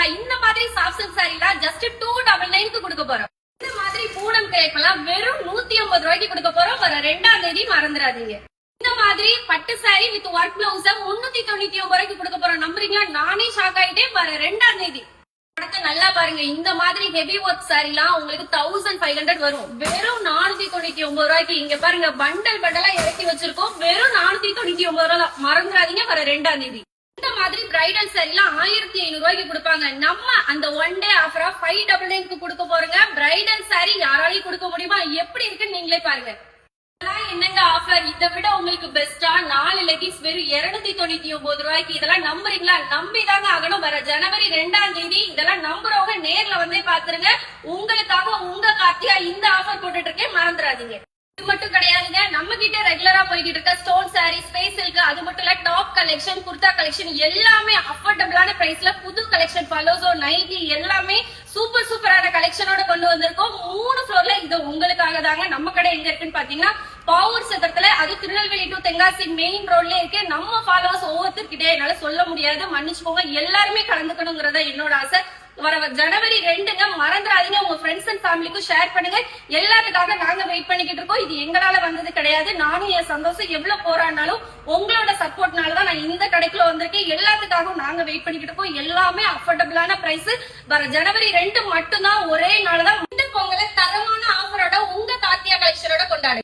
பாத்தீங்களா? இந்த மாதிரி சாஃப்ட் சில்க் சாரீலாம் ஜஸ்ட் 299 கொடுக்க போறோம். இந்த மாதிரி பூனம் கிரேப்லாம் வெறும் 150 ரூபாய்க்கு கொடுக்க போறோம். வர 2ஆம் தேதி மறந்துடாதீங்க. இந்த மாதிரி பட்டு சாரி வித் ஒர்க் பிளவுஸ் 399 ரூபாய்க்கு கொடுக்க போறோம். நம்புறீங்களா? நானே ஷாக் ஆயிட்டேன். வர 2ஆம் தேதி. நல்லா பாருங்க, இந்த மாதிரி ஹெவி ஒர்க் சாரிலாம் உங்களுக்கு 1500 வரும். வெறும் 499 ரூபாய்க்கு. இங்க பாருங்க, பண்டல் பண்டலா இறக்கி வச்சிருக்கோம். வெறும் 499 ரூபாய். மறந்துடாதீங்க, வர 2ஆம் தேதி. இந்த மாதிரி பிரைடல் சாரிலாம் 1500 ரூபாய்க்கு கொடுப்பாங்க. நம்ம அந்த ஒன் டே ஆஃபரா 599 கொடுக்க போறோங்க. பிரைடல் சாரி யாராலையும் கொடுக்க முடியுமா? எப்படி இருக்குன்னு நீங்களே பாருங்க. என்னங்க ஆஃபர், இதை விட உங்களுக்கு பெஸ்டா 4 லெகின்ஸ் வெறும் 299 ரூபாய்க்கு. இதெல்லாம் நம்புறீங்களா? நம்பிதாங்க ஆகணும். வர ஜனவரி 2ஆம் தேதி. இதெல்லாம் நம்புறவங்க நேர்ல வந்தே பாத்துருங்க. உங்களுக்காக உங்க கார்த்திகா இந்த ஆஃபர் போட்டுட்டு இருக்கேன், மறந்துடாதீங்க. இது மட்டும் கிடையாதுங்க, நம்ம கிட்ட ரெகுலரா போய்கிட்டு இருக்க ஸ்டோன் சாரி, ஸ்பேஸ் சில்க், அது மட்டும் இல்ல டாப் கலெக்ஷன், குர்தா கலெக்ஷன் எல்லாமே அஃபோர்டபிளான பிரைஸ்ல புது கலெக்ஷன், பலோசோ, நைட்டி எல்லாமே சூப்பரான கலெக்ஷனோட கொண்டு வந்திருக்கோம். 3 ஃப்ளோர்ல இது உங்களுக்காக தாங்க. நம்ம கடை எங்க இருக்குன்னு பாத்தீங்கன்னா பாவூர் சத்திரத்துல, அது திருநெல்வேலி டு தென்காசி மெயின் ரோட்ல இருக்கு. நம்ம ஃபாலோவர்ஸ் ஒவ்வொருத்தர்கிட்டே என்னால சொல்ல முடியாது, மன்னிச்சுக்கோங்க. எல்லாருமே கலந்துக்கணுங்கிறத என்னோட ஆசை. வர ஜனவரி 2ங்க, மறந்துடாதீங்க. உங்க ஃப்ரெண்ட்ஸ் அண்ட் ஃபேமிலிக்கும் ஷேர் பண்ணுங்க. எல்லாத்துக்காக நாங்க வெயிட் பண்ணிக்கிட்டு இருக்கோம். இது எங்களால வந்தது கிடையாது. நானும் என் சந்தோஷம் எவ்வளவு போராடினாலும் உங்களோட சப்போர்ட்னாலதான் நான் இந்த கடைக்குள்ள வந்திருக்கேன். எல்லாத்துக்காகவும் நாங்க வெயிட் பண்ணிக்கிட்டு இருக்கோம். எல்லாமே அஃபோர்டபிளான பிரைஸ். வர ஜனவரி 2 மட்டும்தான், ஒரே நாள் தான். இந்த பொங்கலை தரமான ஆஃபரோட உங்க கார்த்தியா கலெக்ஷனோட கொண்டாடு.